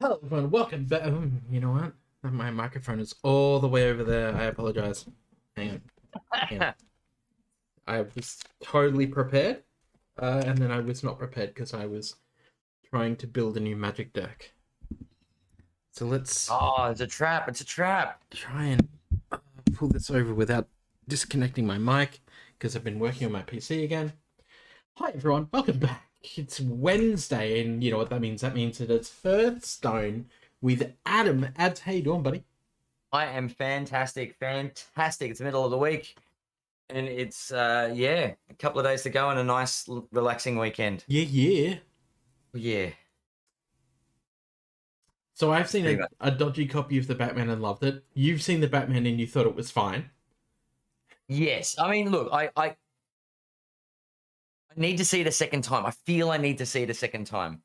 Hello everyone, welcome back. You know what? My microphone is all the way over there. I apologize. Hang on. Hang on. I was totally prepared, and then I was not prepared because I was trying to build a new magic deck. So let's Oh, it's a trap. It's a trap. try and pull this over without disconnecting my mic because I've been working on my PC again. Hi everyone, welcome back. It's Wednesday, and you know what that means? That means that it's Hearthstone with Adam. Ads, how you doing, buddy? I am fantastic. Fantastic. It's the middle of the week. And it's, a couple of days to go and a nice, relaxing weekend. Yeah. Yeah. So I've seen a dodgy copy of the Batman and loved it. You've seen the Batman and you thought it was fine. Yes. I mean, look, I need to see it a second time. I feel I need to see it a second time.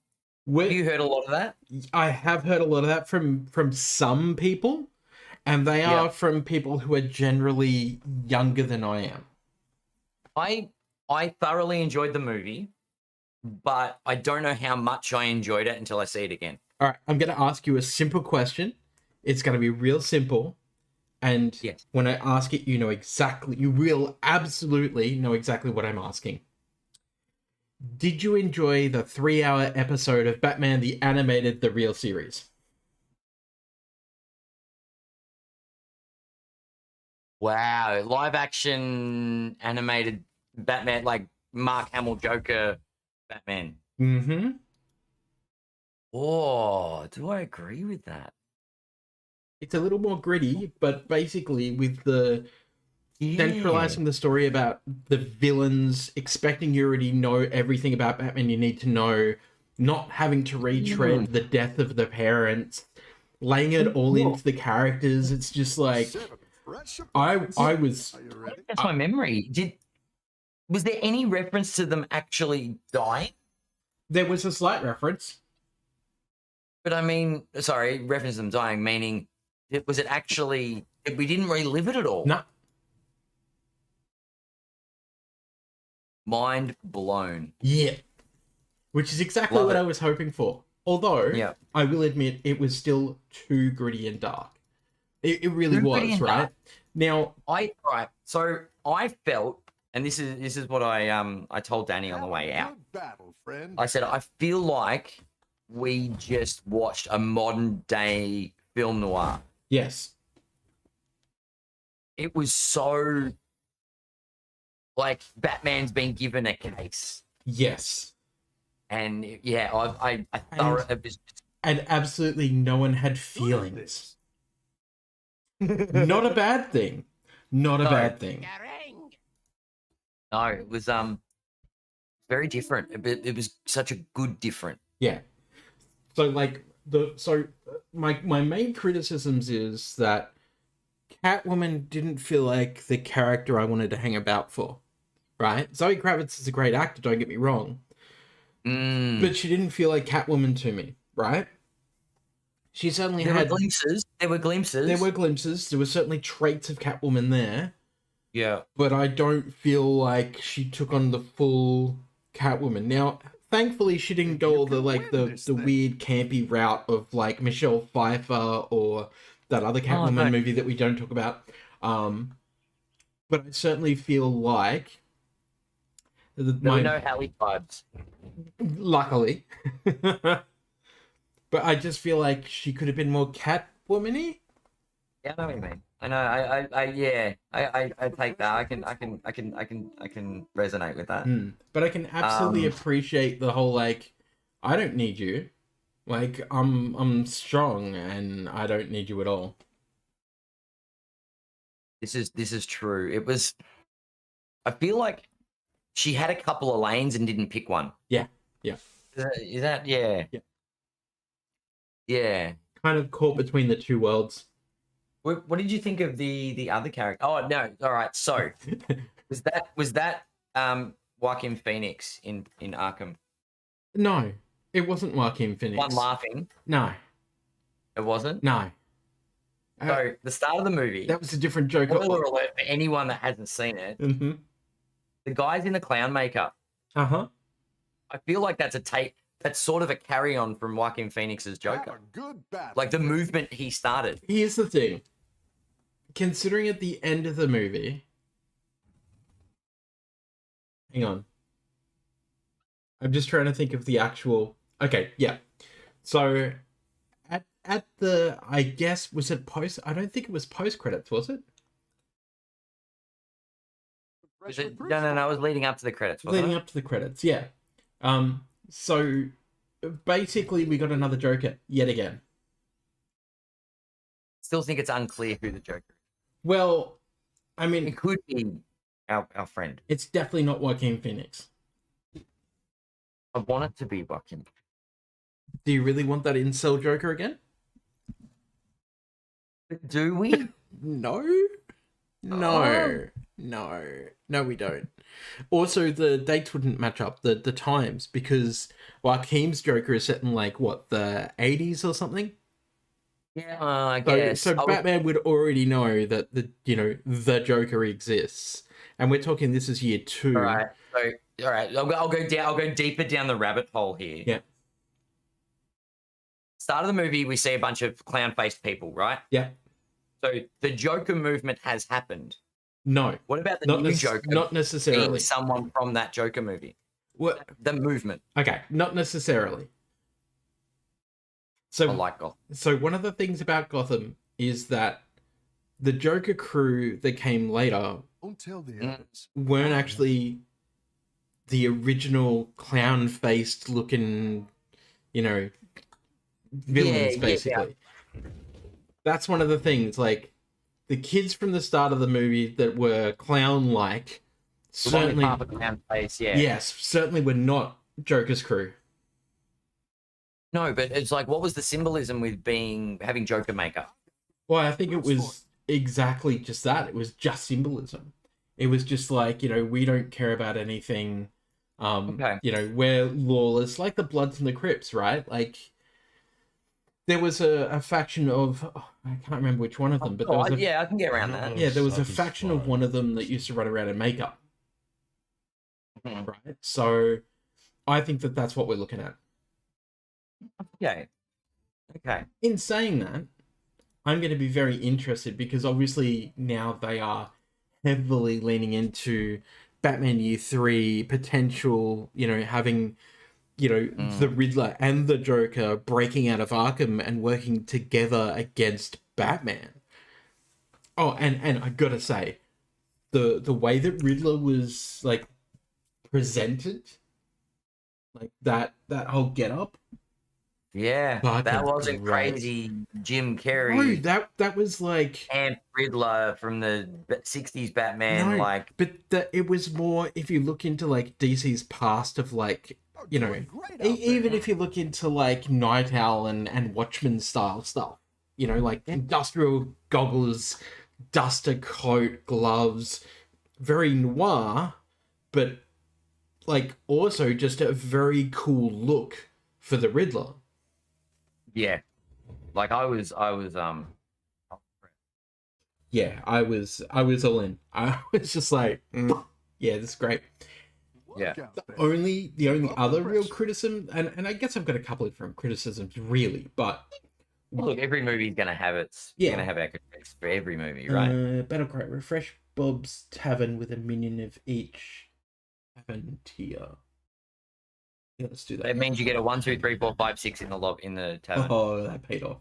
Have you heard a lot of that? I have heard a lot of that from some people, and they are from people who are generally younger than I am. I thoroughly enjoyed the movie, but I don't know how much I enjoyed it until I see it again. All right, I'm going to ask you a simple question. It's going to be real simple, and when I ask it, you will absolutely know exactly what I'm asking. Did you enjoy the 3-hour episode of Batman the Animated, the real series? Wow, live action animated Batman, like Mark Hamill Joker Batman. Mm-hmm. Oh, do I agree with that? It's a little more gritty, but basically with the centralizing the story about the villains, expecting you already know everything about Batman you need to know, not having to retread the death of the parents, laying it all into the characters. It's just like I was. That's my memory. Was there any reference to them actually dying? There was a slight reference, but I mean, sorry, reference to them dying, meaning was it actually? We didn't relive it at all. No. Mind blown. Yeah. Which is exactly what I was hoping for. Although, I will admit, it was still too gritty and dark. It really was, right? Now, so I felt, and this is what I told Danny on the way out. I said, I feel like we just watched a modern day film noir. Yes. It was so like Batman's been given a case. Yes. And I and absolutely no one had feelings. Not a bad thing. Not a bad thing. No, it was very different. It was such a good different. Yeah. So like my main criticisms is that Catwoman didn't feel like the character I wanted to hang about for. Right? Zoe Kravitz is a great actor, don't get me wrong. But she didn't feel like Catwoman to me, right? She certainly had glimpses. There were glimpses. There were certainly traits of Catwoman there. Yeah. But I don't feel like she took on the full Catwoman. Now, thankfully, she didn't go all the weird campy route of like Michelle Pfeiffer or that other Catwoman movie that we don't talk about. But I certainly feel like there were no Halle vibes. Luckily. But I just feel like she could have been more Catwoman-y. Yeah, I know what you mean. I know. I take that. I can resonate with that. But I can absolutely appreciate the whole like, I don't need you. Like I'm strong and I don't need you at all. This is true. It was. I feel like she had a couple of lanes and didn't pick one. Yeah. Is that yeah? Yeah. Kind of caught between the two worlds. What did you think of the other character? Oh no! All right. So was that Joaquin Phoenix in Arkham? No, it wasn't Joaquin Phoenix. One laughing. No, it wasn't. No. So the start of the movie. That was a different Joker. Spoiler alert for anyone that hasn't seen it. Mm-hmm. The guy's in the clown makeup. Uh-huh. I feel like that's a take. that's sort of a carry on from Joaquin Phoenix's Joker. Like the movement he started. Here's the thing. Considering at the end of the movie... Hang on. I'm just trying to think of the actual... Okay, yeah. So, at the... I guess, was it post... I don't think it was post-credits, was it? No. It was leading up to the credits, wasn't Leading it? up to the credits, yeah. So, basically, we got another Joker, yet again. Still think it's unclear who the Joker is. Well, I mean... It could be our friend. It's definitely not Joaquin Phoenix. I want it to be Joaquin. Do you really want that incel Joker again? Do we? No, we don't. Also, the dates wouldn't match up, the times, because Joaquin's Joker is set in like what, the 80s or something. Yeah, I guess. So Batman would already know that the Joker exists, and we're talking this is year 2. All right. So, all right. I'll go deeper down the rabbit hole here. Yeah. Start of the movie, we see a bunch of clown-faced people, right? Yeah. So the Joker movement has happened. No. What about the new Joker? Not necessarily. Being someone from that Joker movie. What? The movement. Okay, not necessarily. So, I like Gotham. So one of the things about Gotham is that the Joker crew that came later weren't actually the original clown-faced looking, villains, basically. Yeah. That's one of the things, like, the kids from the start of the movie that were clown-like certainly... Clown face, yeah. Yes, certainly were not Joker's crew. No, but it's like, what was the symbolism with having Joker makeup? Well, I think it was exactly just that. It was just symbolism. It was just like, we don't care about anything. Okay. We're lawless, like the Bloods and the Crips, right? Like, there was a faction of, I can't remember which one of them, but there was I can get around that. Yeah, there was a faction of one of them that used to run around in makeup. Mm-hmm. Right? So, I think that that's what we're looking at. Okay. In saying that, I'm going to be very interested because obviously now they are heavily leaning into Batman Year 3 potential, having, the Riddler and the Joker breaking out of Arkham and working together against Batman. Oh, and I gotta say, the way that Riddler was, like, presented, like, that whole get-up, yeah, that wasn't great. Crazy Jim Carrey. No, that was like and Riddler from the 60s Batman. No, but it was more, if you look into like DC's past of like, even if you look into like Night Owl and Watchmen style stuff, like industrial goggles, duster coat, gloves, very noir, but like also just a very cool look for the Riddler. Yeah, like I was yeah, I was all in. I was just like, yeah, this is great. Yeah. The only other real criticism, and I guess I've got a couple of different criticisms, really, but look, every movie's gonna have gonna have critics for every movie, right? Battlecry, refresh Bob's Tavern with a minion of each tavern tier. Yeah, let's do that. It means you get a 1, 2, 3, 4, 5, 6 in the tavern. Oh, that paid off.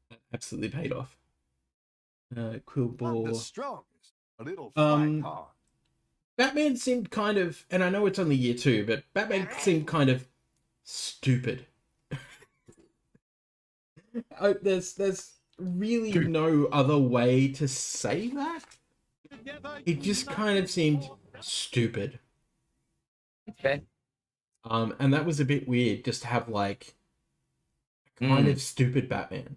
That absolutely paid off. Quillball. The strongest, a little fight hard. Batman seemed kind of, and I know it's only year 2, but Batman seemed kind of stupid. There's really no other way to say that. It just kind of seemed stupid. Okay. And that was a bit weird, just to have like a kind of stupid Batman.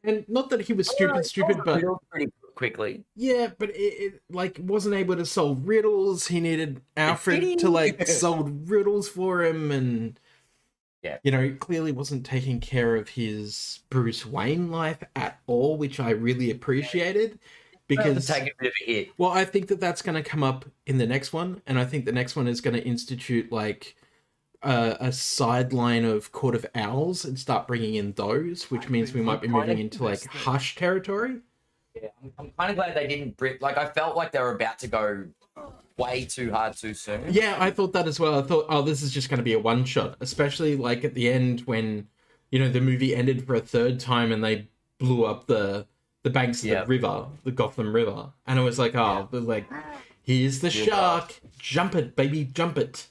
And not that he was stupid, but pretty quickly. Yeah, but it like wasn't able to solve riddles. He needed Alfred to like solve riddles for him, and clearly wasn't taking care of his Bruce Wayne life at all, which I really appreciated. Because take a bit of a hit. Well, I think that's going to come up in the next one, and I think the next one is going to institute like a sideline of Court of Owls and start bringing in those, which means we might be moving into like Hush territory. Yeah, I'm kind of glad they didn't like, I felt like they were about to go way too hard too soon. Yeah, I thought that as well. I thought, oh, this is just going to be a one shot, especially like at the end when, you know, the movie ended for a third time and they blew up the banks of the river, the Gotham River, and it was like, oh, like, here's the shark, jump it, baby, jump it.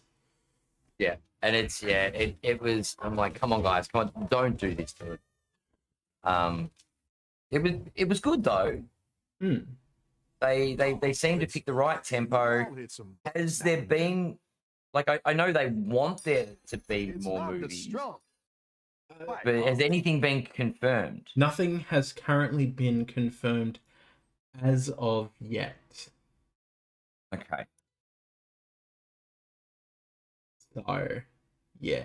Yeah, and it's it was. I'm like, come on, guys, come on, don't do this to it. It was good though. They seem to pick the right tempo. Has there been, like, I know they want there to be more movies, but has anything been confirmed? Nothing has currently been confirmed as of yet. Okay. So, yeah.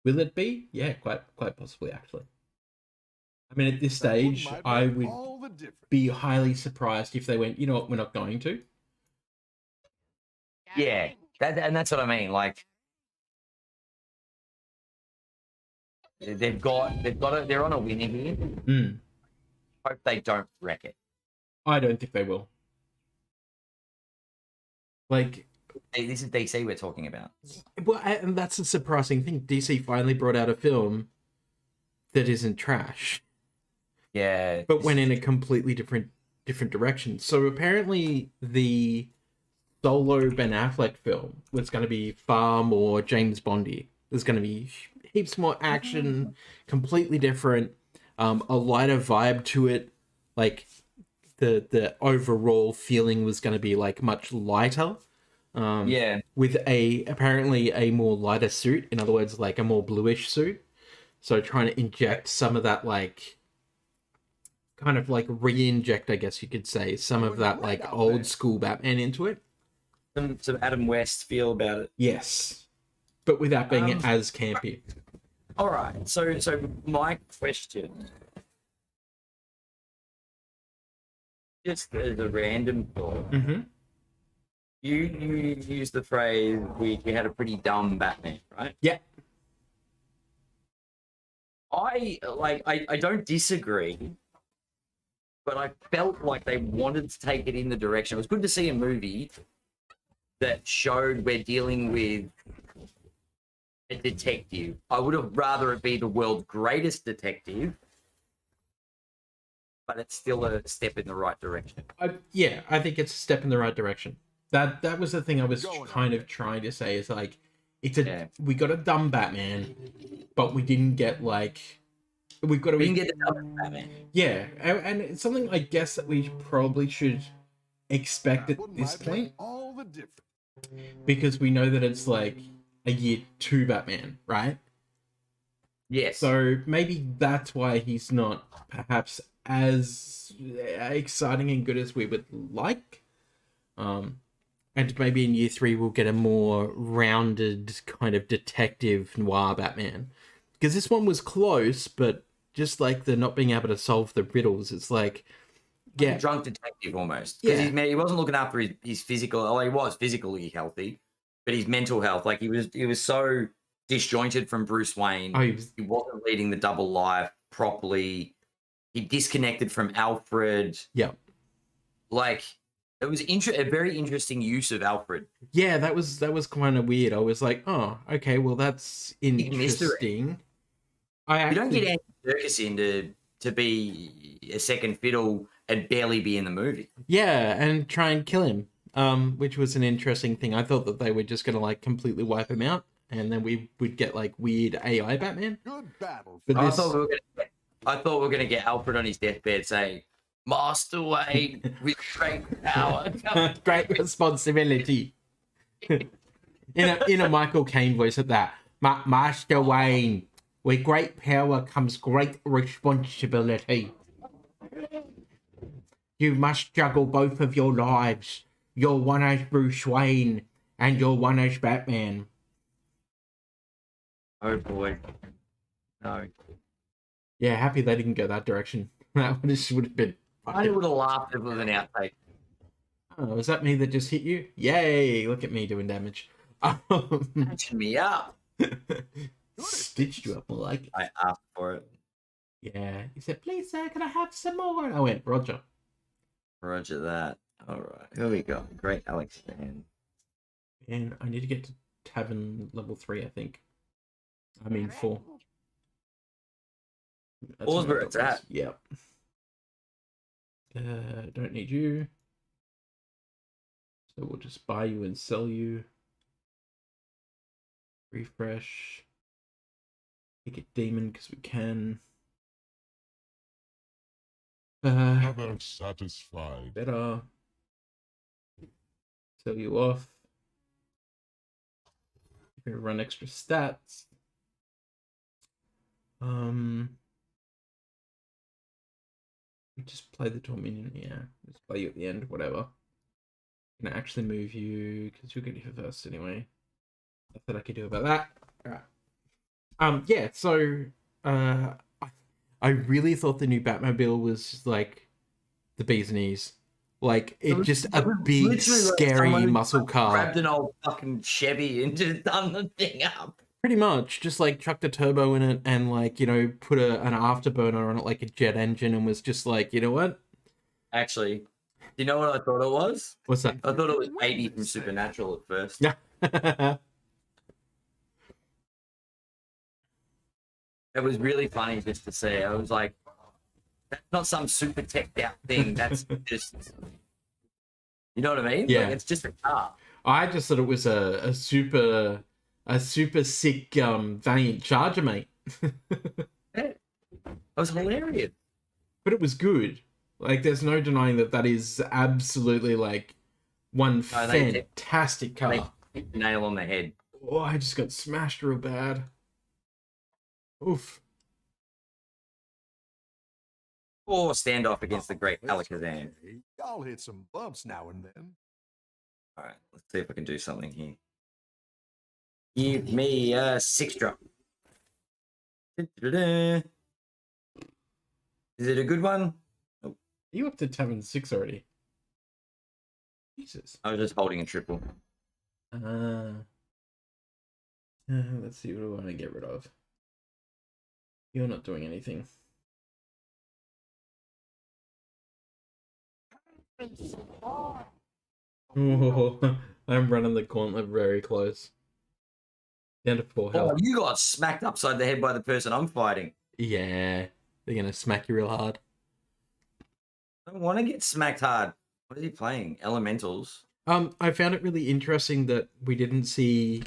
Will it be? Yeah, quite possibly, actually. I mean, at this stage, I would be highly surprised if they went, you know what, we're not going to. Yeah, and that's what I mean. Like, they're on a winning here. Hope they don't wreck it. I don't think they will. Like, this is DC we're talking about. Well, and that's a surprising thing. DC finally brought out a film that isn't trash. Yeah, but went in a completely different direction. So apparently, the solo Ben Affleck film was going to be far more James Bondy. There's going to be heaps more action, completely different, a lighter vibe to it. Like the overall feeling was going to be like much lighter. With apparently a more lighter suit. In other words, like a more bluish suit. So trying to inject some of that, like, kind of like re-inject, I guess you could say, some of that like old school Batman into it. Some Adam West feel about it. Yes, but without being as campy. All right. So my question, just as a random thought, you used the phrase we had a pretty dumb Batman, right? Yeah. I don't disagree, but I felt like they wanted to take it in the direction. It was good to see a movie that showed we're dealing with a detective. I would have rather it be the world's greatest detective, but it's still a step in the right direction. I think it's a step in the right direction. That was the thing I was kind of trying to say, is like, we got a dumb Batman, but we didn't get like we didn't get the dumb Batman. Yeah, and it's something I guess that we probably should expect at this point, because we know that it's like a year 2 Batman, right? Yes. So maybe that's why he's not perhaps as exciting and good as we would like. And maybe in year 3 we'll get a more rounded kind of detective noir Batman. Because this one was close, but just like the not being able to solve the riddles, it's like, yeah, like a drunk detective almost. Because he wasn't looking after his physical. Oh, he was physically healthy, but his mental health, like he was so disjointed from Bruce Wayne. Oh, he wasn't leading the double life properly. He disconnected from Alfred. Yeah, like. It was a very interesting use of Alfred. Yeah, that was kind of weird. I was like, oh, okay, well, that's interesting. You don't get Andy Serkis in to be a second fiddle and barely be in the movie. Yeah, and try and kill him, which was an interesting thing. I thought that they were just going to like completely wipe him out, and then we would get like weird AI Batman. Good battle. But I thought we were going to get Alfred on his deathbed saying, Master Wayne with great power, great responsibility. in a Michael Caine voice at that. Master Wayne, with great power comes great responsibility. You must juggle both of your lives. You're one as Bruce Wayne and you're one as Batman. Oh boy. No. Yeah, happy they didn't go that direction. That would have been. I would have laughed if it was an outtake. Oh, was that me that just hit you? Yay! Look at me doing damage. Catch me up. Stitched you up more like it. I asked for it. Yeah. He said, please, sir, can I have some more? And I went, Roger. Roger that. All right. Here we go. Great Alex fan. And I need to get to tavern level 3, I think. I mean 4. That's Four's what I where thought it's it was. at. Yep. Don't need you. So we'll just buy you and sell you. Refresh. Make it demon because we can. Never satisfied. Better. Sell you off. You're gonna run extra stats. Just play the Dominion, yeah. Just play you at the end, whatever. I'm gonna actually move you because you'll get here first anyway. Nothing I can do about that. Alright. Yeah, so I really thought the new Batmobile was like the bee's knees. Like it just a big Literally, like, scary someone muscle car. grabbed an old fucking Chevy and just done the thing up. Pretty much, just like chucked a turbo in it and like, you know, put an afterburner on it like a jet engine and was just like, you know what? Actually, do you know what I thought it was? What's that? I thought it was Baby from Supernatural at first. Yeah. It was really funny just to see. I was like, that's not some super teched out thing. That's just, you know what I mean? Yeah. Like, it's just a car. I just thought it was a super sick Valiant Charger, mate. It was hilarious. But it was good. Like, there's no denying that is absolutely like one fantastic car. They hit the nail on the head. Oh, I just got smashed real bad. Oof. Or standoff against the great Alakazam. Y'all hit some bumps now and then. All right, let's see if I can do something here. Give me a 6-drop. Is it a good one? Are you up to tavern 6 already? Jesus. I was just holding a triple. Let's see, what do I want to get rid of? You're not doing anything. Oh, I'm running the gauntlet very close. Down to 4 health. Oh, you got smacked upside the head by the person I'm fighting. Yeah, they're gonna smack you real hard. I don't want to get smacked hard. What is he playing? Elementals. I found it really interesting that we didn't see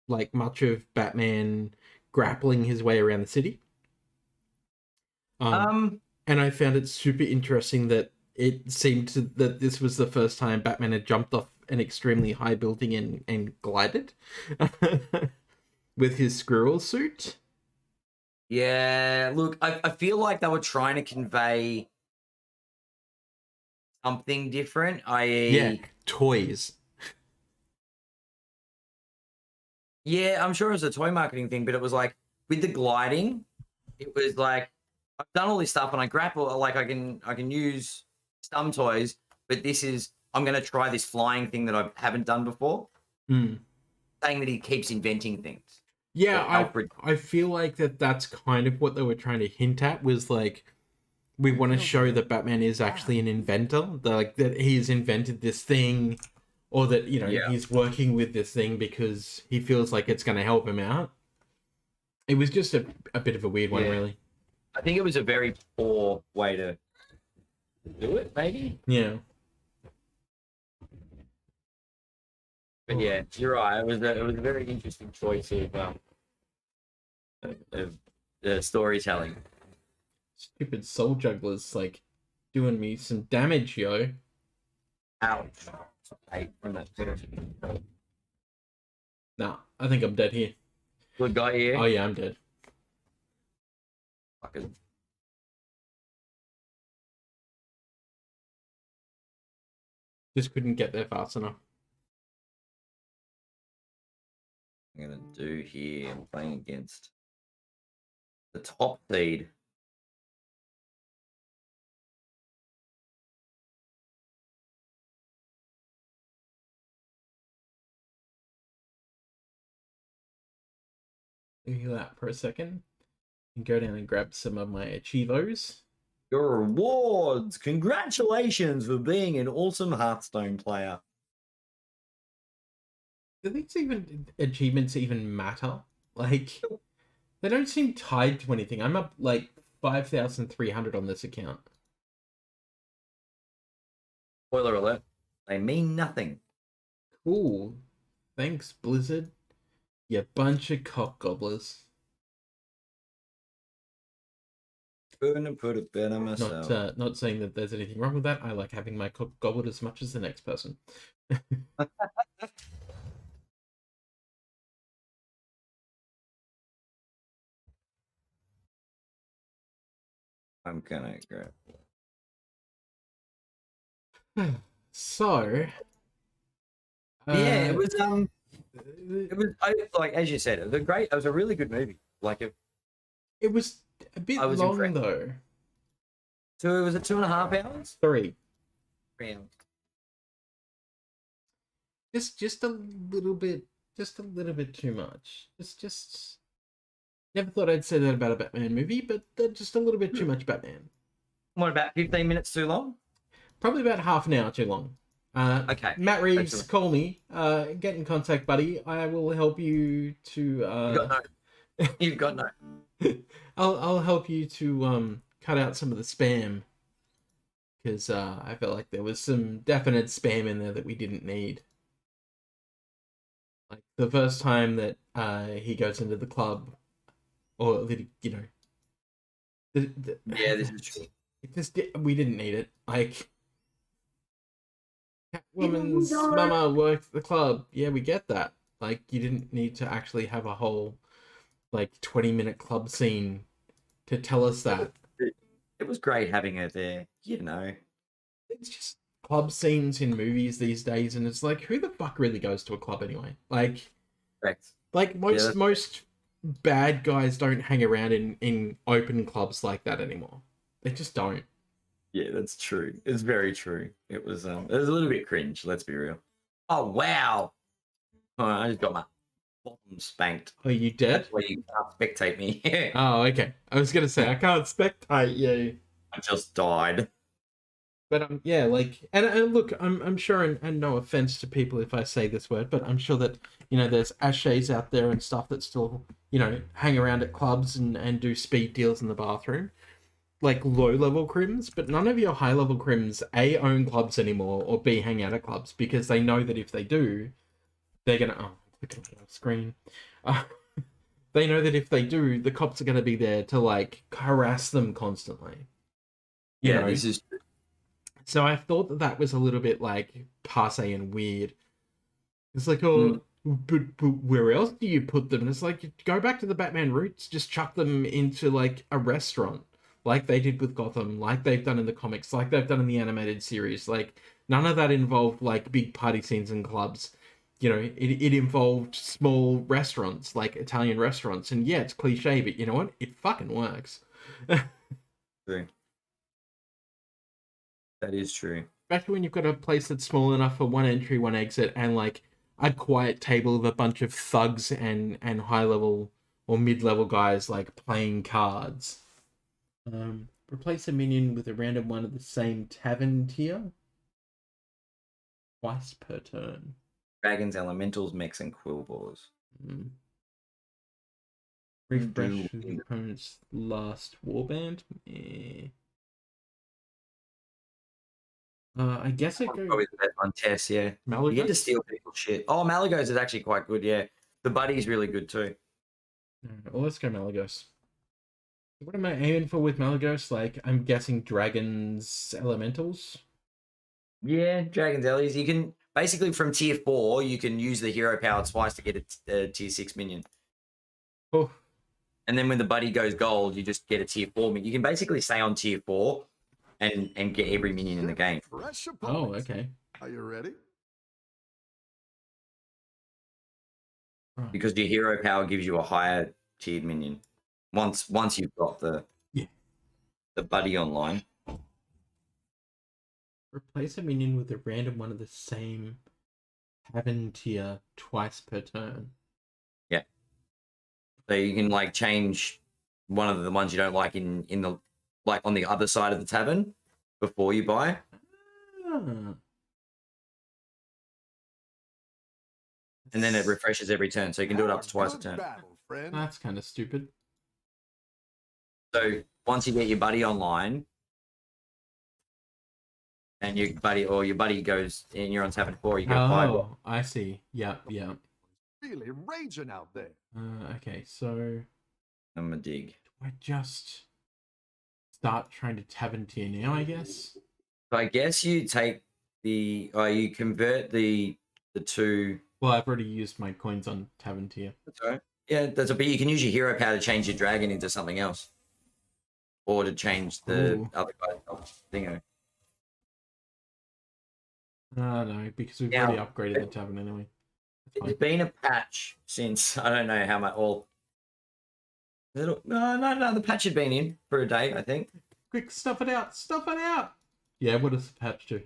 like much of Batman grappling his way around the city. And I found it super interesting that it seemed that this was the first time Batman had jumped off an extremely high building and glided with his squirrel suit. Yeah, look, I feel like they were trying to convey something different, i.e. Yeah, toys. Yeah, I'm sure it was a toy marketing thing, but it was like, with the gliding, it was like, I've done all this stuff and I grapple, like I can use some toys, but this is, I'm going to try this flying thing that I haven't done before. Mm. Saying that he keeps inventing things. Yeah, I feel like that's kind of what they were trying to hint at, was like, we want to show that Batman is actually an inventor, that he's invented this thing, or that, you know, he's working with this thing because he feels like it's going to help him out. It was just a bit of a weird one, really. I think it was a very poor way to do it, maybe. Yeah. But yeah, you're right. It was a very interesting choice of storytelling. Stupid soul jugglers, like, doing me some damage, yo. Ouch. From that person. Nah, I think I'm dead here. Good guy here. Oh yeah, I'm dead. Fucking. Just couldn't get there fast enough. I'm gonna do here. I'm playing against the top seed. Heal out for a second and go down and grab some of my achievos. Your rewards! Congratulations for being an awesome Hearthstone player. Do these achievements even matter? Like, they don't seem tied to anything. I'm up like 5,300 on this account. Spoiler alert, they mean nothing. Cool. Thanks, Blizzard. You bunch of cock gobblers. Couldn't put it better myself. Not saying that there's anything wrong with that. I like having my cock gobbled as much as the next person. I'm gonna grab. So, Yeah, it was like, as you said, it was it was a really good movie. Like it was a bit long impressed. though. So it was 2.5 hours. 3. 3 hours. Just a little bit too much. Just never thought I'd say that about a Batman movie, but just a little bit too much Batman. What, about 15 minutes too long? Probably about half an hour too long. Okay. Matt Reeves, Excellent. call me. Get in contact, buddy. I will help you to. You've got no. I'll help you to cut out some of the spam, because I felt like there was some definite spam in there that we didn't need. Like the first time that he goes into the club, or you know, Yeah, this is true. We didn't need it. Like, Catwoman's mama worked at the club. Yeah, we get that. Like, you didn't need to actually have a whole, like, 20-minute club scene to tell us that. It was great having her there, you know. It's just club scenes in movies these days, and it's like, who the fuck really goes to a club anyway? Like, Correct. like most bad guys don't hang around in open clubs like that anymore. They just don't. Yeah, that's true. It's very true. It was a little bit cringe, let's be real. Oh wow. Oh, I just got my bottom spanked. Oh, you dead? That's why you can't spectate me. Oh, okay. I was gonna say I can't spectate you. I just died. But yeah, like, and look, I'm sure, and no offense to people if I say this word, but I'm sure that, you know, there's ashays out there and stuff that still, you know, hang around at clubs and do speed deals in the bathroom, like low level crims. But none of your high level crims A, own clubs anymore, or B, hang out at clubs, because they know that if they do, they're gonna click on the screen. They know that if they do, the cops are gonna be there to like harass them constantly. You know? This is true. So I thought that was a little bit like passe and weird. It's like, oh, but where else do you put them? And it's like, go back to the Batman roots, just chuck them into like a restaurant, like they did with Gotham, like they've done in the comics, like they've done in the animated series. Like, none of that involved like big party scenes and clubs. You know, it involved small restaurants, like Italian restaurants. And yeah, it's cliche, but you know what? It fucking works. True. That is true. Especially when you've got a place that's small enough for one entry, one exit, and like a quiet table of a bunch of thugs and high level or mid level guys like playing cards. Replace a minion with a random one of the same tavern tier twice per turn. Dragons, elementals, mechs, and quillbores. Refresh the opponent's last warband. I guess it goes. Probably the best one, Tess, yeah. Malagos? You get to steal people's shit. Oh, Malagos is actually quite good, yeah. The buddy's really good too. Well, let's go Malagos. What am I aiming for with Malagos? Like, I'm guessing dragons, elementals? Yeah, Dragons, Ellies. You can basically from tier 4, you can use the hero power twice to get a tier 6 minion. Oh. And then when the buddy goes gold, you just get a tier 4 minion. You can basically stay on tier 4 and get every minion in the game. Oh, okay. Are you ready? Because your hero power gives you a higher tiered minion. Once you've got the buddy online. Replace a minion with a random one of the same tavern tier twice per turn. Yeah. So you can like change one of the ones you don't like in the like on the other side of the tavern before you buy. Ah. And then it refreshes every turn, so you can do it up to twice a Good turn. battle, friend. That's kind of stupid. So once you get your buddy online, and your buddy goes and you're on tavern 4, you get 5. Oh, I see. Yep. Really raging out there. Okay, so I'm a dig. I just start trying to tavern tier now, I guess. So I guess you take you convert the two. Well, I've already used my coins on tavern tier. That's right. Yeah, but you can use your hero power to change your dragon into something else, or to change the Ooh. other guy's thingo. No, because we've Now- already upgraded the tavern anyway. That's It's fine. been a patch since I don't know how much. No, the patch had been in for a day, I think. Quick, stuff it out! Stuff it out! Yeah, what does the patch do?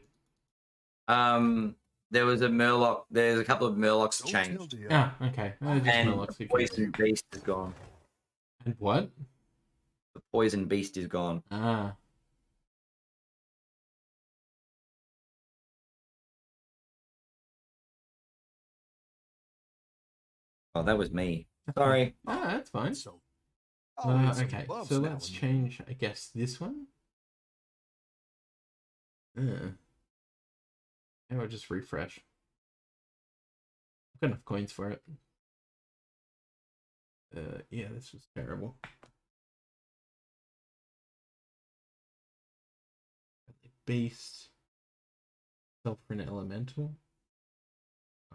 There was a Murloc. There's a couple of Murlocs Don't tell changed, the Ah, okay. Just and Murlocs, the who cares? poison beast is gone. And what? The poison beast is gone. Ah. Oh, that was me. Sorry. Ah, that's fine. So, I'll hit some Okay, bumps so now let's and then. change, I guess, this one. Maybe I'll just refresh. I've got enough coins for it. Yeah, this was terrible. Beast. Sulfur Elemental.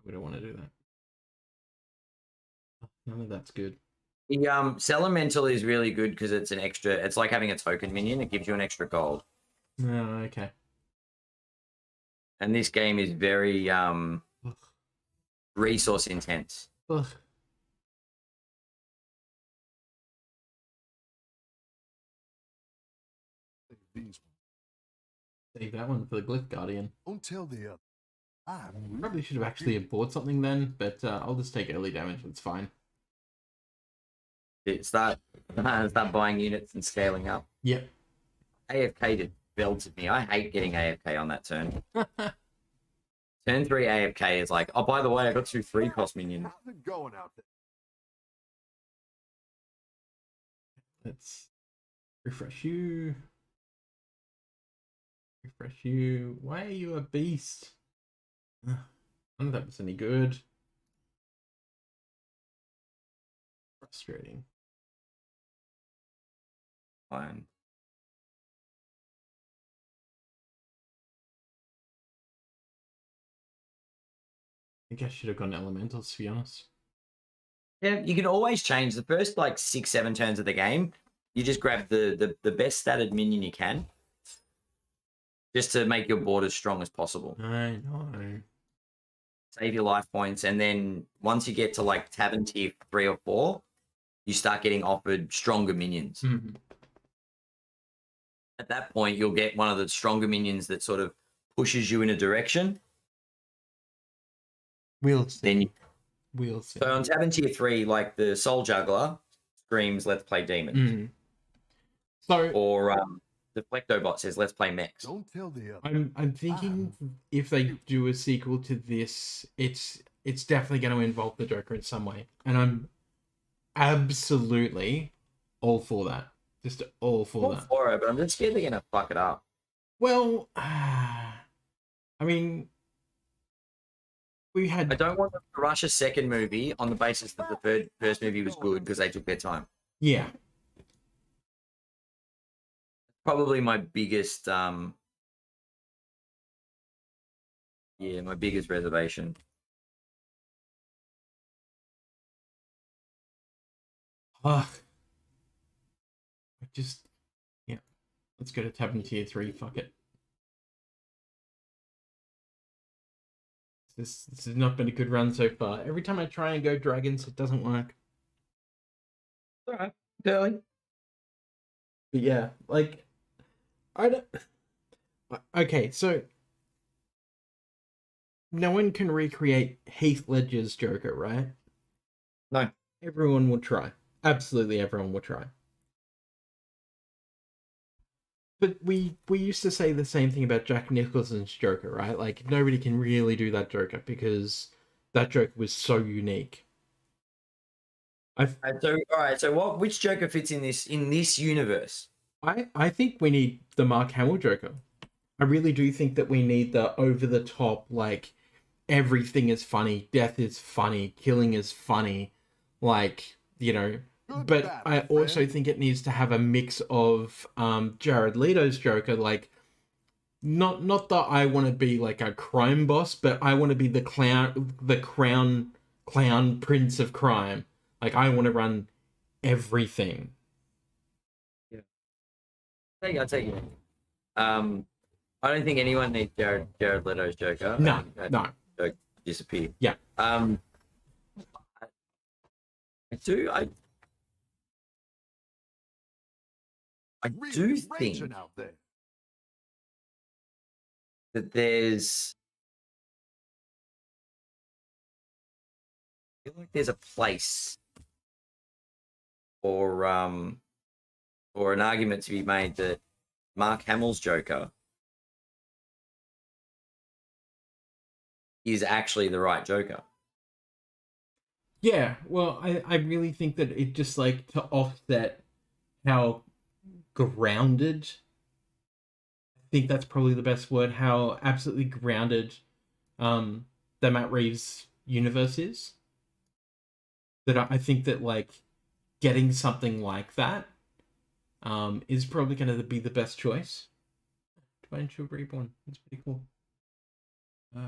We don't want to do that. None of that's good. The Celemental is really good because it's an extra. It's like having a token minion. It gives you an extra gold. No, okay. And this game is very Ugh. resource intense. Ugh. These Save that one for the Glyph Guardian. don't tell the other. I'm Probably should have actually bought something then, but I'll just take early damage. It's fine. Start buying units and scaling up. Yep. AFK did belted me. I hate getting AFK on that turn. Turn 3 AFK is like, oh, by the way, I got 2 3-cost minions. how's it going out there? Let's refresh you. Refresh you. Why are you a beast? Ugh, none of that was any good. Frustrating. Fine. I think I should have gone elementals, to be honest. Yeah, you can always change the first like 6-7 turns of the game. You just grab the best statted minion you can, just to make your board as strong as possible. I know. Save your life points, and then once you get to like tavern tier 3 or 4, you start getting offered stronger minions. Mhm. At that point, you'll get one of the stronger minions that sort of pushes you in a direction. We'll see. Then you, We'll see. so on tavern tier 3, like the Soul Juggler screams, "Let's play demons," Mhm. So or the Flectobot says, "Let's play mechs." Don't tell the other. I'm thinking if they do a sequel to this, it's definitely going to involve the Joker in some way, and I'm absolutely all for that. Just all for All that. for it, but I'm just scared they're gonna fuck it up. Well, I mean, we I had don't want them to rush a second movie on the basis that the first movie was good because they took their time. yeah. Probably my biggest my biggest reservation. Ugh. Yeah. Let's go to tavern tier 3. Fuck it. This has not been a good run so far. Every time I try and go dragons, it doesn't work. All right, early. But yeah, like, I don't. Okay, so no one can recreate Heath Ledger's Joker, right? No. Everyone will try. absolutely everyone will try. But we used to say the same thing about Jack Nicholson's Joker, right? Like nobody can really do that Joker because that Joker was so unique. So which Joker fits in this universe? I think we need the Mark Hamill Joker. I really do think that we need the over the top, like everything is funny, death is funny, killing is funny, like, you know. Good But battle, I also friend. think it needs to have a mix of Jared Leto's Joker, like not that I want to be like a crime boss, but I want to be the clown prince of crime. Like I want to run everything. I'll take you. I don't think anyone needs Jared Leto's Joker. No, I think that no. Joker disappeared. Yeah. I do. I do Really think raging out there. that there's. I feel like there's a place or an argument to be made that Mark Hamill's Joker is actually the right Joker. Yeah, well, I really think that it just like to offset how grounded, I think that's probably the best word, how absolutely grounded the Matt Reeves universe is. That I think that like getting something like that is probably going to be the best choice. Divine Shield Reborn, that's pretty cool. No,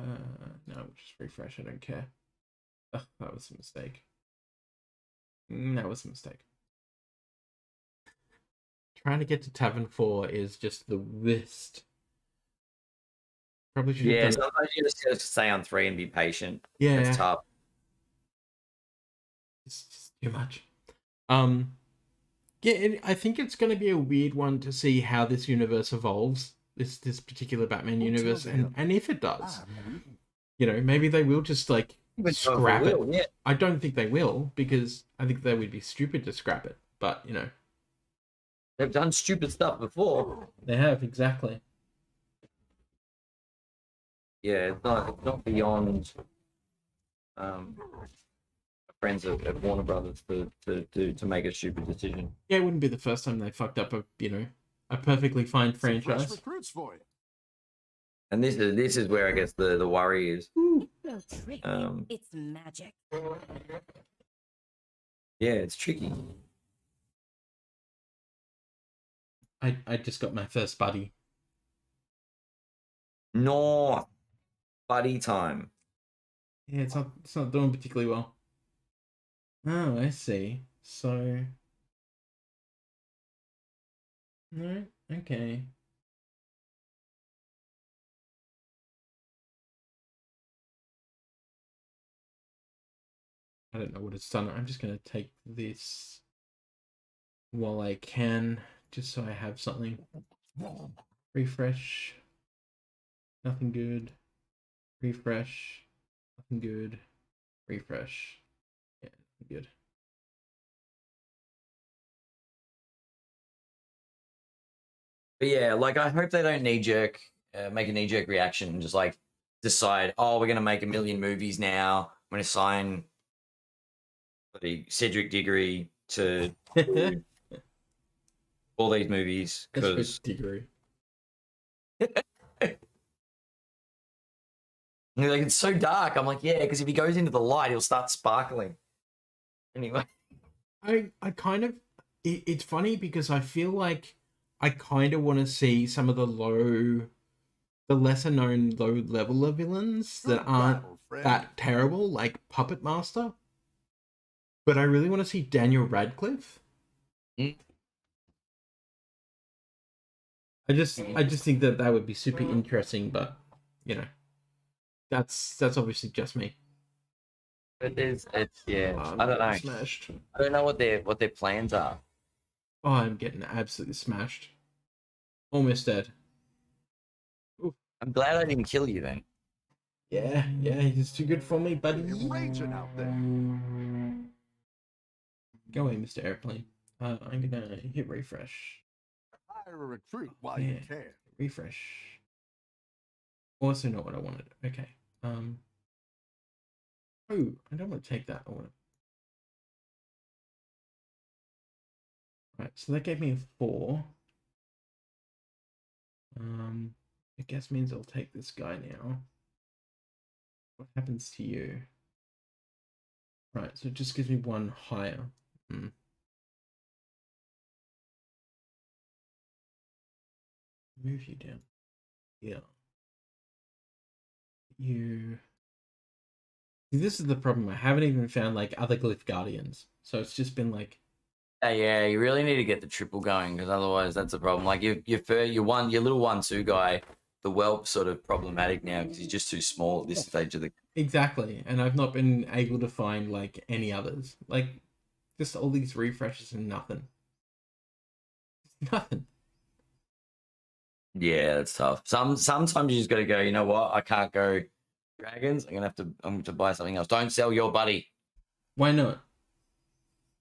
we'll just refresh, I don't care. Ugh, that was a mistake. That was a mistake. Trying to get to Tavern 4 is just the worst. Probably should have done. Sometimes you just gotta stay on 3 and be patient. Yeah, It's tough. it's just too much. Yeah, I think it's going to be a weird one to see how this universe evolves. This particular Batman universe, and if it does, you know, maybe they will just like scrap it. Yeah. I don't think they will because I think they would be stupid to scrap it. But you know, They've done stupid stuff before. they have exactly. Yeah, it's not beyond friends at Warner Brothers to make a stupid decision. Yeah, it wouldn't be the first time they fucked up a perfectly fine Some fresh franchise. recruits for you. And this is where I guess the worry is. No trick. Um, It's magic. Yeah, it's tricky. I just got my first buddy. North buddy time. Yeah, it's not doing particularly well. Oh, I see. So no, okay. I don't know what it's done. I'm just gonna take this while I can, just so I have something. Refresh. Nothing good. Refresh. Nothing good. Refresh. Yeah, nothing good. But yeah, like I hope they don't make a knee jerk reaction and just like decide, oh, we're gonna make a million movies now. I'm gonna sign Cedric Diggory to do all these movies because Diggory. like it's so dark. I'm like, yeah, because if he goes into the light, he'll start sparkling. Anyway, I kind of it's funny because I feel like I kind of want to see some of the lesser known low level of villains that Good aren't battle, friend. that terrible, like Puppet Master. But I really want to see Daniel Radcliffe. Mm. I just think that would be super interesting, but you know, that's obviously just me. but it's yeah, Oh, I'm I don't know. getting smashed. I don't know what their plans are. Oh, I'm getting absolutely smashed. Almost dead. I'm glad I didn't kill you then. Yeah, he's too good for me, buddy. You're raging out there. Go away, Mr. Airplane. I'm gonna hit refresh. Hire a recruit while Yeah. you can. Refresh. Also not what I wanted. Okay. Oh, I don't want to take that. I want to. Right, so that gave me a 4. I guess means I'll take this guy now. What happens to you? Right, so it just gives me 1 higher. Move you down. Yeah. You. This is the problem. I haven't even found like other glyph guardians, so it's just been like. Yeah, you really need to get the triple going because otherwise that's a problem. Like your little 1/2 guy, the whelp's sort of problematic now because he's just too small at this stage of the. Exactly, and I've not been able to find like any others. Like just all these refreshes and nothing. Nothing. Yeah, it's tough. Sometimes you just got to go. You know what? I can't go dragons. I'm going to buy something else. Don't sell your buddy. Why not?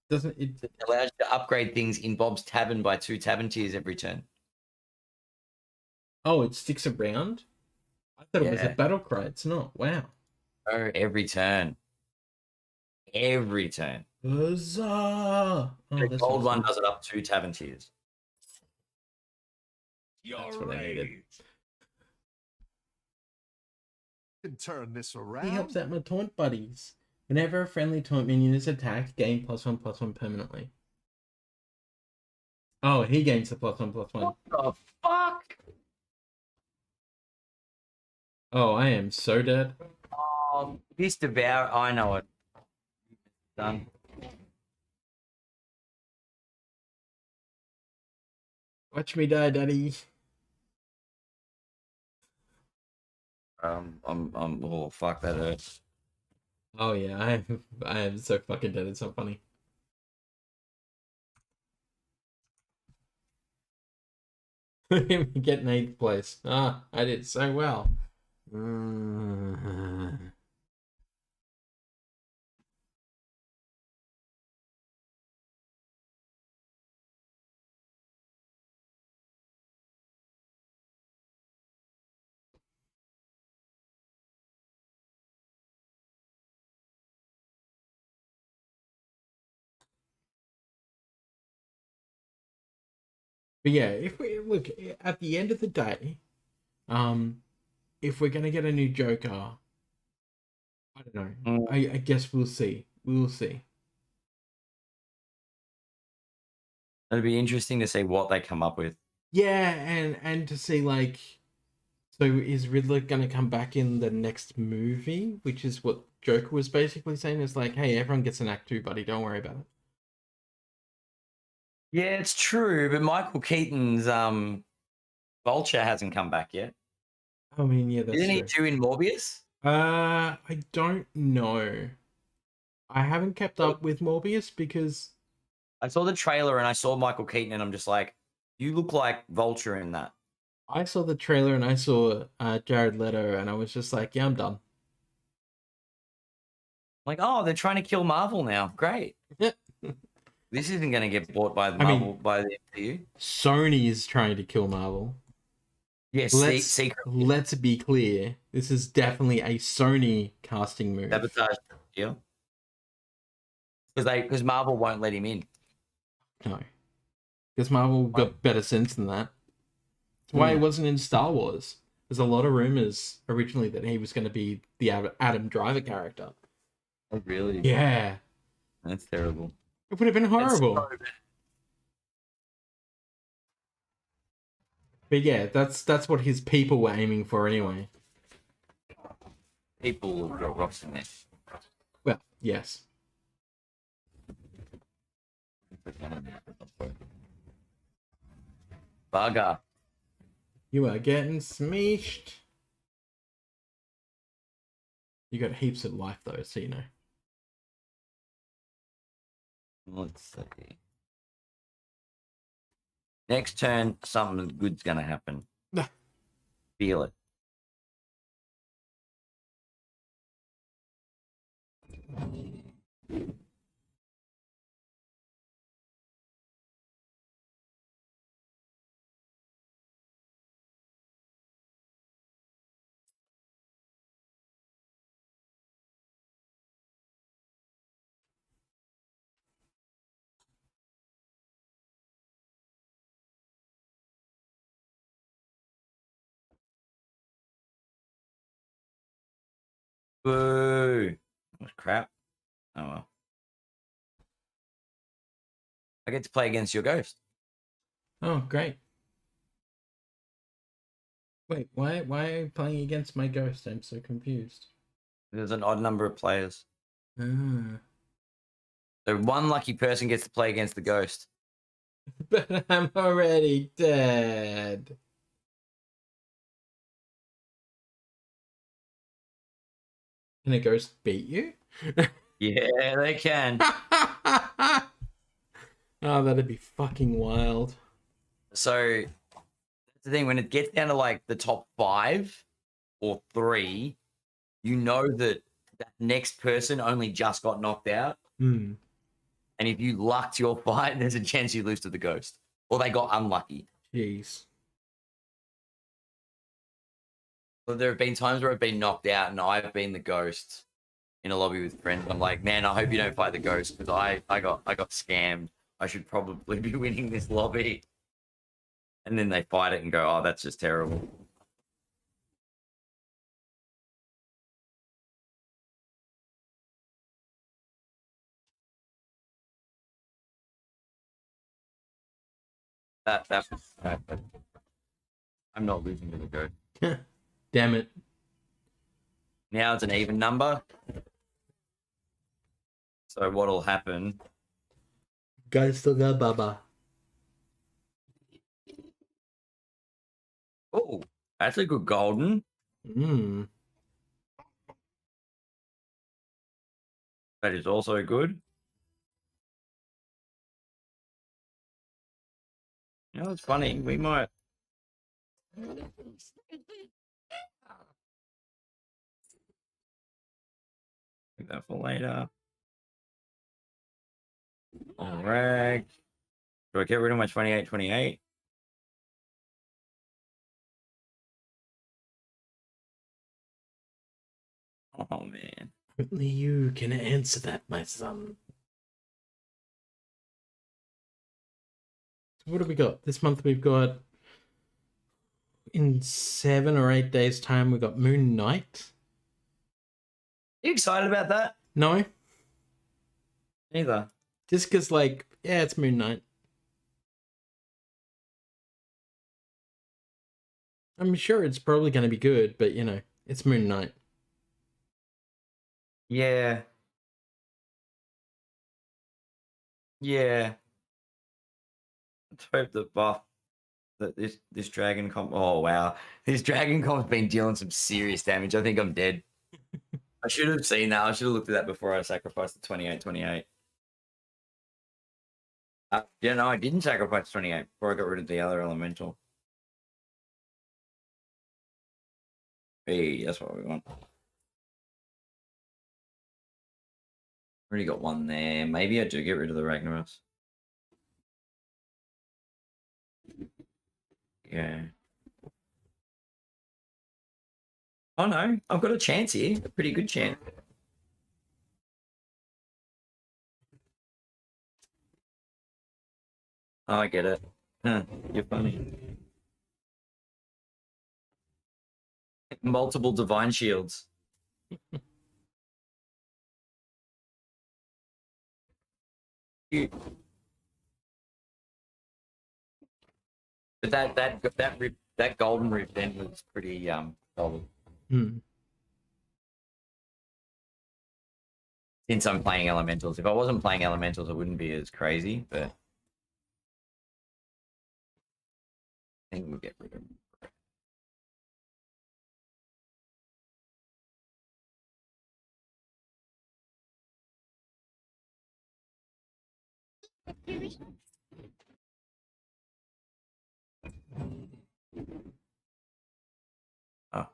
Doesn't it? It allows you to upgrade things in Bob's Tavern by 2 tavern tiers every turn. Oh, it sticks around. I thought it was a Yeah. battle cry. It's not. Wow. Oh, every turn. Every turn. Huzzah! Oh, The that's gold one awesome. does it up 2 tavern tiers. That's what I needed. Can turn this around. He helps out my taunt buddies. Whenever a friendly taunt minion is attacked, gain +1/+1 permanently. Oh, he gains the +1/+1. What the fuck? Oh, I am so dead. This devour. I know it. Done. Watch me die, daddy. Oh fuck, that hurts. Oh yeah, I am so fucking dead. It's so funny. Getting 8th place. Ah, I did so well. But yeah, if we look at the end of the day, if we're gonna get a new Joker, I don't know. I guess we'll see. We will see. It'd be interesting to see what they come up with. Yeah, and to see like, so is Riddler gonna come back in the next movie, which is what Joker was basically saying. It's like, hey, everyone gets an Act 2, buddy. Don't worry about it. Yeah, it's true, but Michael Keaton's Vulture hasn't come back yet. I mean, yeah, that's Isn't he true. due in Morbius? I don't know. I haven't kept up with Morbius because I saw the trailer and I saw Michael Keaton and I'm just like, you look like Vulture in that. I saw the trailer and I saw Jared Leto and I was just like, yeah, I'm done. Like, oh, they're trying to kill Marvel now. Great. This isn't going to get bought by Marvel by the MCU. Sony is trying to kill Marvel. Yes, let's be clear. This is definitely a Sony casting move. Sabotage deal. Because Marvel won't let him in. No. Because Marvel got better sense than that. That's why he wasn't in Star Wars. There's a lot of rumors originally that he was going to be the Adam Driver character. Oh, really? Yeah. That's terrible. It would have been horrible. But yeah, that's what his people were aiming for anyway. People will drop rocks in there. Well, yes. Bugger. You are getting smeeshed. You got heaps of life though, so you know. Let's see. Next turn, something good's gonna happen. Nah. Feel it. Boo. What crap. Oh well. I get to play against your ghost. Oh, great. Wait, why are you playing against my ghost? I'm so confused. There's an odd number of players. Ah. So one lucky person gets to play against the ghost. But I'm already dead. Can a ghost beat you? Yeah, they can. Oh, that'd be fucking wild. So that's the thing. When it gets down to like the top 5 or 3, you know that that next person only just got knocked out. Hmm. And if you lucked your fight, there's a chance you lose to the ghost. Or they got unlucky. Jeez. But there have been times where I've been knocked out and I've been the ghost in a lobby with friends. I'm like, man, I hope you don't fight the ghost because I got scammed. I should probably be winning this lobby. And then they fight it and go, oh, that's just terrible. I'm not losing to the ghost. Damn it. Now it's an even number. So what'll happen? Guys still got Baba. Oh, that's a good golden. Hmm. That is also good. You know, it's funny. We might. Leave that for later. All right. Do I get rid of my 28-28? Oh, man. Only you can answer that, my son. So what have we got? This month we've got, in 7 or 8 days' time, we've got Moon Knight. You excited about that? No? Neither. Just because, like, yeah, it's Moon Knight. I'm sure it's probably going to be good, but, you know, it's Moon Knight. Yeah. Yeah. Let's hope that buff that this dragon comp. Oh wow, this dragon comp's been dealing some serious damage. I think I'm dead. I should have seen that. I should have looked at that before I sacrificed the 28-28. Yeah, no, I didn't sacrifice 28 before I got rid of the other elemental. Hey, that's what we want. Already got one there. Maybe I do get rid of the Ragnaros. Yeah. Oh no, I've got a chance here. A pretty good chance. Oh, I get it. Huh, you're funny. Multiple divine shields. But that golden rip then was pretty solid. Hmm. Since I'm playing elementals. If I wasn't playing elementals, it wouldn't be as crazy, but I think we'll get rid of them. Oh.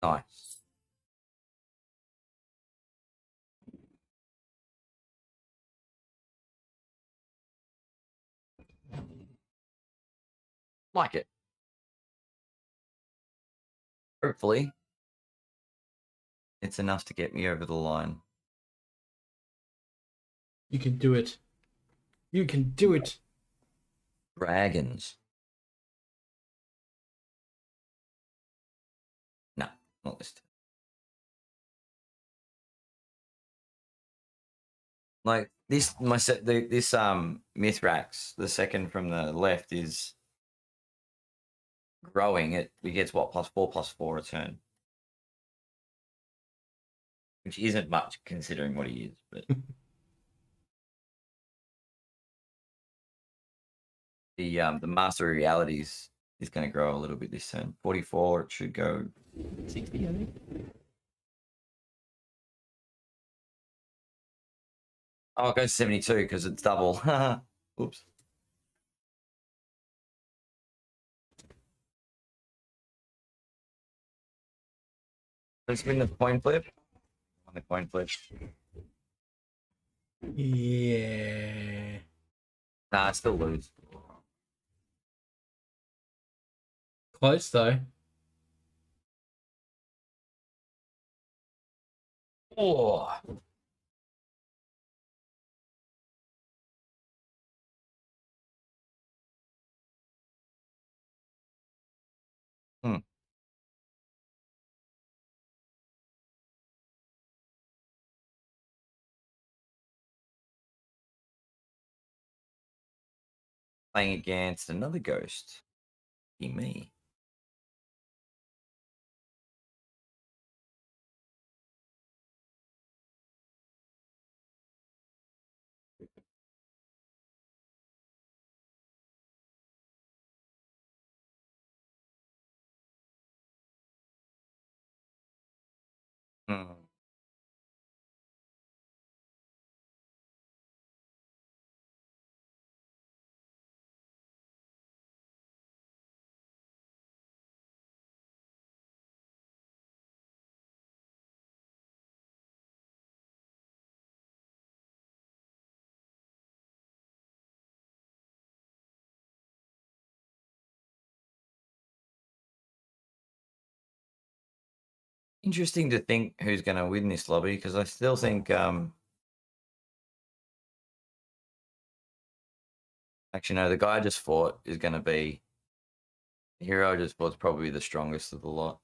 Nice. Like it. Hopefully, it's enough to get me over the line. You can do it. You can do it. Dragons. No, not listed. Like this, this Mithrax, the second from the left, is growing. It gets what, +4/+4 a turn, which isn't much considering what he is. But the Master of Realities is going to grow a little bit this turn. 44. It should go 60, I think. Oh, it goes 72 because it's double. Oops. Let's win the coin flip. On the coin flip. Yeah. Nah, I still lose. Close though. Oh. Hmm. Playing against another ghost. Be me. Hmm. Interesting to think who's going to win this lobby because I still think actually no, the guy I just fought is going to be the hero I just fought is probably the strongest of the lot.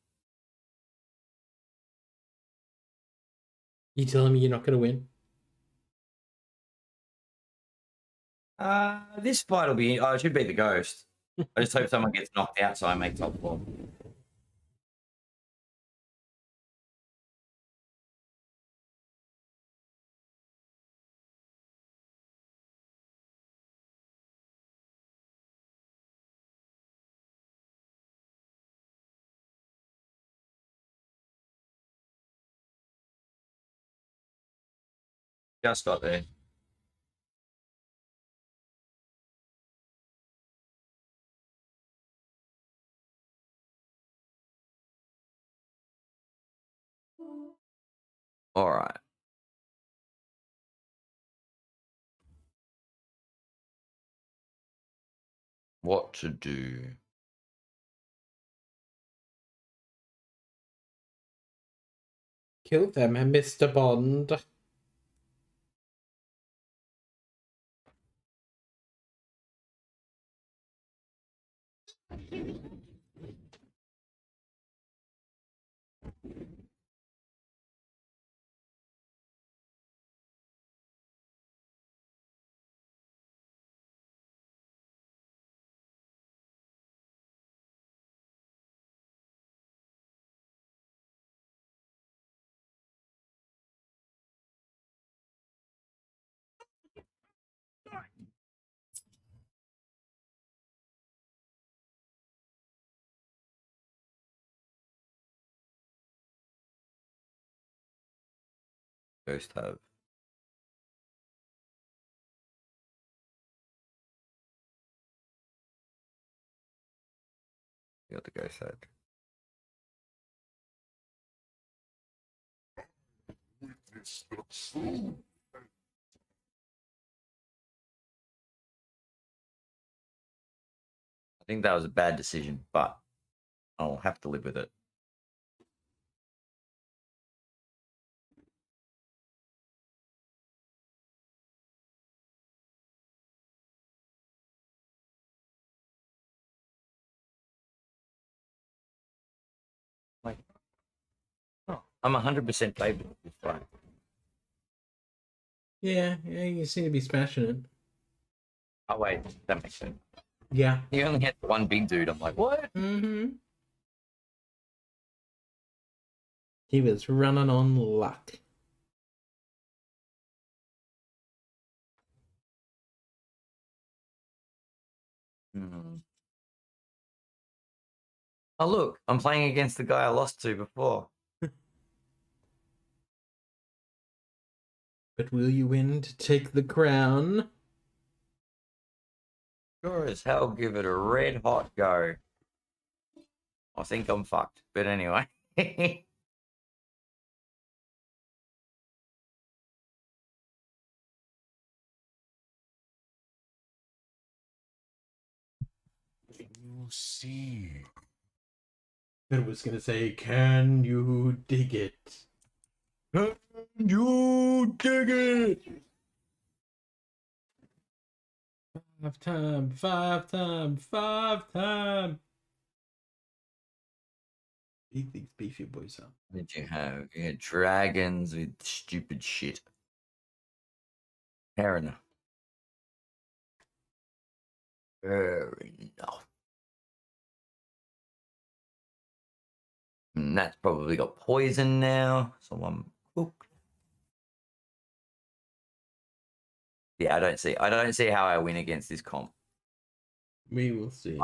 You telling me you're not gonna win? This fight will be. Oh, it should be the ghost. I just hope someone gets knocked out so I make top 4. Just got there. All right. What to do? Kill them, Mr. Bond. Ghost have. Got the ghost head. Witness the truth. I think that was a bad decision, but I'll have to live with it. I'm 100% favored with this fight. Yeah, you seem to be smashing it. Oh wait, that makes sense. Yeah. He only had one big dude. I'm like, what? Mm-hmm. He was running on luck. Hmm. Oh look, I'm playing against the guy I lost to before. But will you win to take the crown? Sure as hell, give it a red hot go. I think I'm fucked, but anyway. You see. I was gonna say, can you dig it? Can you dig it? Five time. Beat these beefy boys up. What did you have? You had dragons with stupid shit. Fair enough. Fair enough. And that's probably got poison now, so I'm cooked. Yeah, I don't see how I win against this comp. We will see.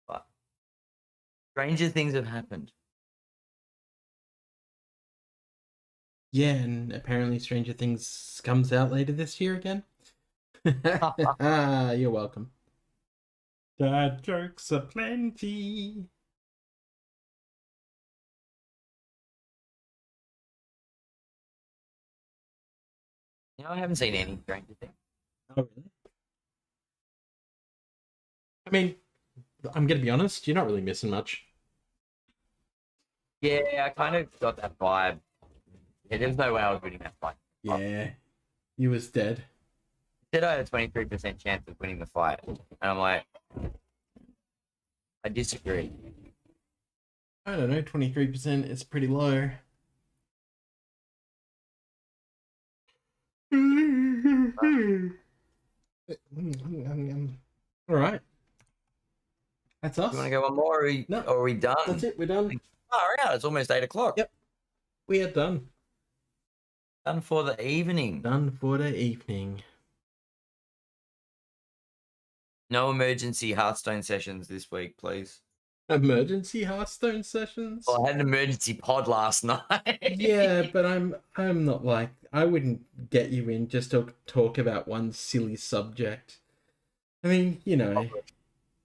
But stranger things have happened. Yeah, and apparently Stranger Things comes out later this year again. You're welcome. Dad jokes aplenty. You know, I haven't seen any stranger things. Oh, really? I mean, I'm gonna be honest, you're not really missing much. Yeah, I kind of got that vibe. Yeah, there's no way I was winning that fight. Yeah, you was dead. Said I had a 23% chance of winning the fight, and I'm like, I disagree. I don't know, 23% is pretty low. All right. That's us. You want to go one more, or No, are we done? That's it, we're done. Oh, yeah, it's almost 8 o'clock. Yep. We are done. Done for the evening. Done for the evening. No emergency Hearthstone sessions this week, please. Emergency Hearthstone sessions? Well, I had an emergency pod last night. Yeah, but I'm not like, I wouldn't get you in just to talk about one silly subject. I mean, you know.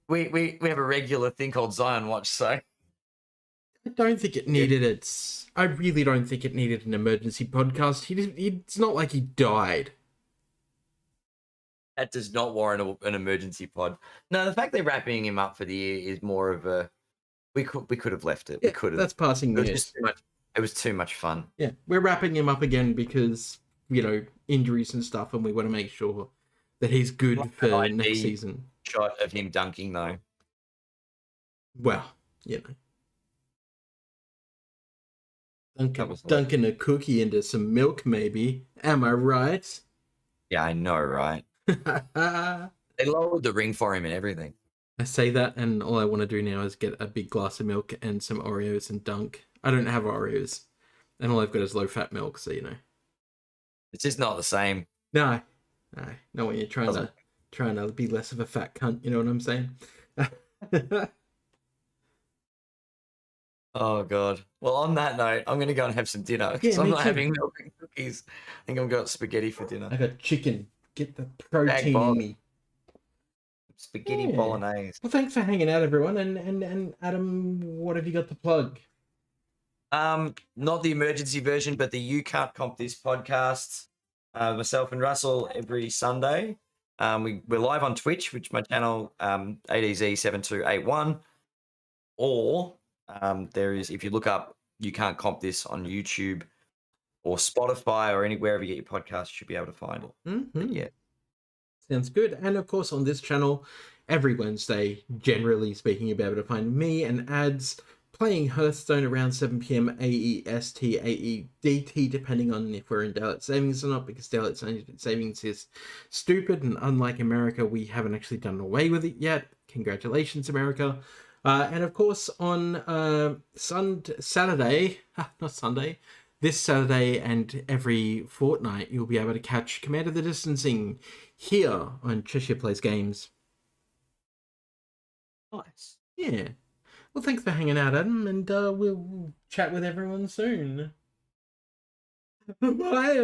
We have a regular thing called Zion Watch, so I don't think it needed it. I really don't think it needed an emergency podcast. It's not like he died. that does not warrant an emergency pod. No, the fact they're wrapping him up for the year is more of a we could have left it. Yeah, we could have. That's passing It was news. just too much. It was too much fun. Yeah, we're wrapping him up again because, you know, injuries and stuff, and we want to make sure that he's good for an next ID season. Shot of him dunking though. Well, you know. was Dunking a cookie into some milk, maybe. Am I right? Yeah, I know, right? I They lowered the ring for him and everything. say that, and all I want to do now is get a big glass of milk and some Oreos and dunk. I don't have Oreos, and all I've got is low-fat milk, so, you know. It's just not the same. No, when you're trying to be less of a fat cunt, you know what I'm saying? Oh god. Well, on that note, I'm gonna go and have some dinner because Yeah, I'm me not too. having milk and cookies. I think I'm going spaghetti for dinner. I got chicken. Get the protein in bog. me. Spaghetti Yeah. bolognese. Well, thanks for hanging out, everyone. And Adam, what have you got to plug? Not the emergency version, but the You Can't Comp This podcast. Myself and Russell every Sunday. We're live on Twitch, which my channel, ADZ7281. Or there is, if you look up You Can't Comp This on YouTube or Spotify or anywhere you get your podcast, you should be able to find it. But yeah. Sounds good. And of course, on this channel, every Wednesday, generally speaking, you'll be able to find me and Ads playing Hearthstone around 7 p.m. AEST, AEDT, depending on if we're in daylight savings or not, because daylight savings is stupid, and unlike America, we haven't actually done away with it yet. Congratulations, America. And of course, on Saturday, not Sunday, this Saturday and every fortnight, you'll be able to catch Command of the Distancing here on Cheshire Plays Games. Nice. Yeah. Well, thanks for hanging out, Adam, and we'll chat with everyone soon. Bye.